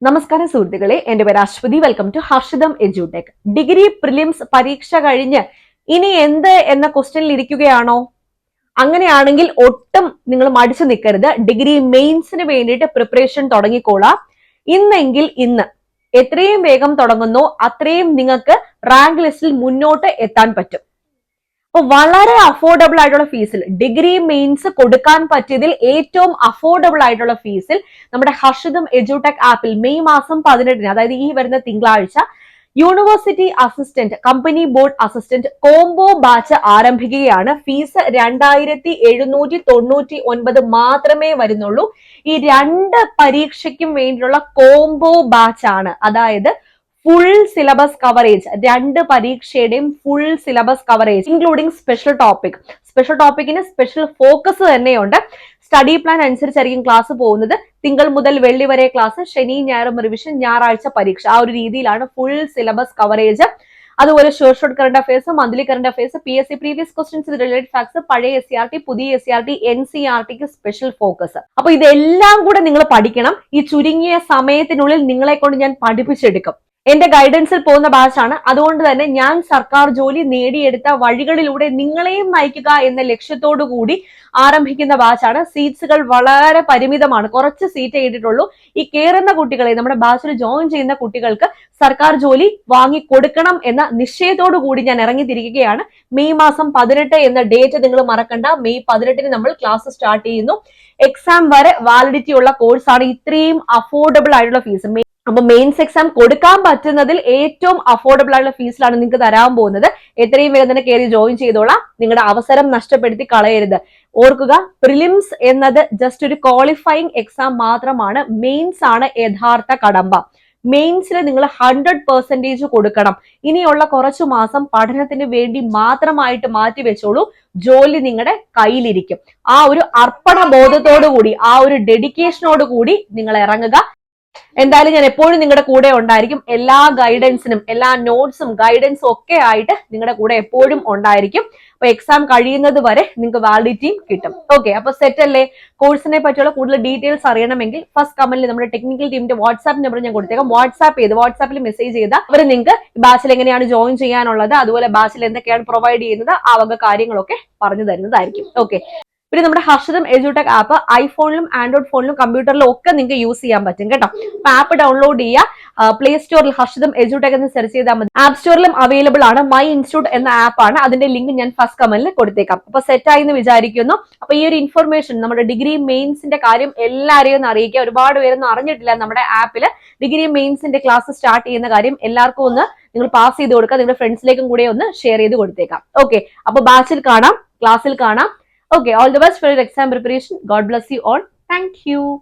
നമസ്കാരം സുഹൃത്തുക്കളെ, എന്റെ പേര് Aswathy. Welcome to Harshitham Edutech. Degree prelims പരീക്ഷ കഴിഞ്ഞ് ഇനി എന്ത് എന്ന ക്വസ്റ്റ്യനിൽ ഇരിക്കുകയാണോ? അങ്ങനെയാണെങ്കിൽ ഒട്ടും നിങ്ങൾ മടിച്ചു നിൽക്കരുത്. ഡിഗ്രി മെയിൻസിന് വേണ്ടിയിട്ട് പ്രിപ്പറേഷൻ തുടങ്ങിക്കോളാം. ഇന്നെങ്കിൽ ഇന്ന് എത്രയും വേഗം തുടങ്ങുന്നോ അത്രയും നിങ്ങൾക്ക് റാങ്ക് ലിസ്റ്റിൽ മുന്നോട്ട് എത്താൻ പറ്റും. അപ്പൊ വളരെ അഫോർഡബിൾ ആയിട്ടുള്ള ഫീസിൽ ഡിഗ്രി മെയിൻസ് കൊടുക്കാൻ പറ്റിയതിൽ ഏറ്റവും അഫോർഡബിൾ ആയിട്ടുള്ള ഫീസിൽ നമ്മുടെ ഹർഷിതം എഡ്യൂടെക് ആപ്പിൽ മെയ് മാസം 18-ന്, അതായത് ഈ വരുന്ന തിങ്കളാഴ്ച, university assistant, company board assistant combo batch ആരംഭിക്കുകയാണ്. ഫീസ് 2799 മാത്രമേ വരുന്നുള്ളൂ. ഈ രണ്ട് പരീക്ഷയ്ക്കും വേണ്ടിയുള്ള കോംബോ ബാച്ച് ആണ്. അതായത് ഫുൾ സിലബസ് കവറേജ്, രണ്ട് പരീക്ഷയുടെയും full syllabus coverage including special ടോപ്പിക്കിന് സ്പെഷ്യൽ ഫോക്കസ് തന്നെയുണ്ട്. സ്റ്റഡി പ്ലാൻ അനുസരിച്ചായിരിക്കും ക്ലാസ് പോകുന്നത്. തിങ്കൾ മുതൽ വെള്ളി വരെ ക്ലാസ്, ശനി ഞായറും റിവിഷൻ, ഞായറാഴ്ച പരീക്ഷ. ആ ഒരു രീതിയിലാണ് ഫുൾ സിലബസ് കവറേജ്. അതുപോലെ short current affairs, monthly current affairs, PSC previous questions, related facts, പഴയ SCRT, പുതിയ SCRT, NCERTക്ക് സ്പെഷ്യൽ ഫോക്കസ്. അപ്പൊ ഇതെല്ലാം കൂടെ നിങ്ങൾ പഠിക്കണം. ഈ ചുരുങ്ങിയ സമയത്തിനുള്ളിൽ നിങ്ങളെ കൊണ്ട് ഞാൻ പഠിപ്പിച്ചെടുക്കും. എന്റെ ഗൈഡൻസിൽ പോകുന്ന ബാച്ചാണ്. അതുകൊണ്ട് തന്നെ ഞാൻ സർക്കാർ ജോലി നേടിയെടുത്ത വഴികളിലൂടെ നിങ്ങളെയും നയിക്കുക എന്ന ലക്ഷ്യത്തോടു കൂടി ആരംഭിക്കുന്ന ബാച്ചാണ്. സീറ്റ്സുകൾ വളരെ പരിമിതമാണ്, കുറച്ച് സീറ്റ് ചെയ്തിട്ടുള്ളൂ. ഈ കയറുന്ന കുട്ടികളെ, നമ്മുടെ ബാച്ചിൽ ജോയിൻ ചെയ്യുന്ന കുട്ടികൾക്ക് സർക്കാർ ജോലി വാങ്ങിക്കൊടുക്കണം എന്ന നിശ്ചയത്തോടു കൂടി ഞാൻ ഇറങ്ങിത്തിരിക്കുകയാണ്. മെയ് മാസം 18 എന്ന ഡേറ്റ് നിങ്ങൾ മറക്കണ്ട. മെയ് 18-ന് നമ്മൾ ക്ലാസ് സ്റ്റാർട്ട് ചെയ്യുന്നു. എക്സാം വരെ വാലിഡിറ്റി ഉള്ള കോഴ്സാണ്. ഇത്രയും അഫോർഡബിൾ ആയിട്ടുള്ള ഫീസ്. അപ്പൊ മെയിൻസ് എക്സാം കൊടുക്കാൻ പറ്റുന്നതിൽ ഏറ്റവും അഫോർഡബിൾ ആയിട്ടുള്ള ഫീസിലാണ് നിങ്ങൾക്ക് തരാൻ പോകുന്നത്. എത്രയും വേഗം തന്നെ കയറി ജോയിൻ ചെയ്തോളാം. നിങ്ങളുടെ അവസരം നഷ്ടപ്പെടുത്തി കളയരുത്. ഓർക്കുക, പ്രിലിംസ് എന്നത് ജസ്റ്റ് ഒരു ക്വാളിഫയിങ് എക്സാം മാത്രമാണ്. മെയിൻസ് ആണ് യഥാർത്ഥ കടമ്പ. മെയിൻസിൽ നിങ്ങൾ 100% കൊടുക്കണം. ഇനിയുള്ള കുറച്ചു മാസം പഠനത്തിന് വേണ്ടി മാത്രമായിട്ട് മാറ്റി വെച്ചോളൂ. ജോലി നിങ്ങളുടെ കയ്യിലിരിക്കും. ആ ഒരു അർപ്പണ ബോധത്തോടു കൂടി, ആ ഒരു ഡെഡിക്കേഷനോട് കൂടി നിങ്ങൾ ഇറങ്ങുക. എന്തായാലും ഞാൻ എപ്പോഴും നിങ്ങളുടെ കൂടെ ഉണ്ടായിരിക്കും. എല്ലാ ഗൈഡൻസിനും, എല്ലാ നോട്ട്സും ഗൈഡൻസും ഒക്കെ ആയിട്ട് നിങ്ങളുടെ കൂടെ എപ്പോഴും ഉണ്ടായിരിക്കും. അപ്പൊ എക്സാം കഴിയുന്നത് വരെ നിങ്ങൾക്ക് വാലിഡിറ്റിയും കിട്ടും. ഓക്കെ, അപ്പൊ സെറ്റ് അല്ലേ? കോഴ്സിനെ പറ്റിയുള്ള കൂടുതൽ ഡീറ്റെയിൽസ് അറിയണമെങ്കിൽ ഫസ്റ്റ് കമന്റിൽ നമ്മുടെ ടെക്നിക്കൽ ടീമിന്റെ വാട്സ്ആപ്പ് നമ്പർ ഞാൻ കൊടുത്തേക്കാം. വാട്സാപ്പിൽ മെസ്സേജ് ചെയ്താൽ അവർ നിങ്ങൾക്ക് ബാച്ചിൽ എങ്ങനെയാണ് ജോയിൻ ചെയ്യാനുള്ളത്, അതുപോലെ ബാച്ചിൽ എന്തൊക്കെയാണ് പ്രൊവൈഡ് ചെയ്യുന്നത്, ആ വക കാര്യങ്ങളൊക്കെ പറഞ്ഞു തരുന്നതായിരിക്കും. ഓക്കെ, പിന്നെ നമ്മുടെ ഹർഷിതം എഡ്യൂടെക് ആപ്പ് ഐഫോണിലും ആൻഡ്രോയിഡ് ഫോണിലും കമ്പ്യൂട്ടറിലും ഒക്കെ നിങ്ങൾക്ക് യൂസ് ചെയ്യാൻ പറ്റും കേട്ടോ. അപ്പൊ ആപ്പ് ഡൗൺലോഡ് ചെയ്യുക. പ്ലേ സ്റ്റോറിൽ ഹർഷിതം എഡ്യൂടെക് എന്ന് സെർച്ച് ചെയ്താൽ മതി. ആപ്പ് സ്റ്റോറിലും അവൈലബിൾ ആണ്. മൈ ഇൻസ്റ്റിറ്റ്യൂട്ട് എന്ന ആപ്പാണ്. അതിന്റെ ലിങ്ക് ഞാൻ ഫസ്റ്റ് കമന്റിൽ കൊടുത്തേക്കാം. അപ്പൊ സെറ്റ് ആയി എന്ന് വിചാരിക്കുന്നു. അപ്പൊ ഈ ഒരു ഇൻഫർമേഷൻ, നമ്മുടെ ഡിഗ്രി മെയിൻസിന്റെ കാര്യം എല്ലാവരെയും ഒന്ന് അറിയിക്കുക. ഒരുപാട് പേരൊന്നും അറിഞ്ഞിട്ടില്ല നമ്മുടെ ആപ്പില് ഡിഗ്രി മെയിൻസിന്റെ ക്ലാസ് സ്റ്റാർട്ട് ചെയ്യുന്ന കാര്യം. എല്ലാവർക്കും ഒന്ന് നിങ്ങൾ പാസ് ചെയ്ത് കൊടുക്കുക. നിങ്ങളുടെ ഫ്രണ്ട്സിലേക്കും കൂടെ ഒന്ന് ഷെയർ ചെയ്ത് കൊടുത്തേക്കാം. ഓക്കെ, അപ്പൊ ബാച്ചിൽ കാണാം, ക്ലാസ്സിൽ കാണാം. Okay, all the best for your exam preparation. God bless you all. Thank you.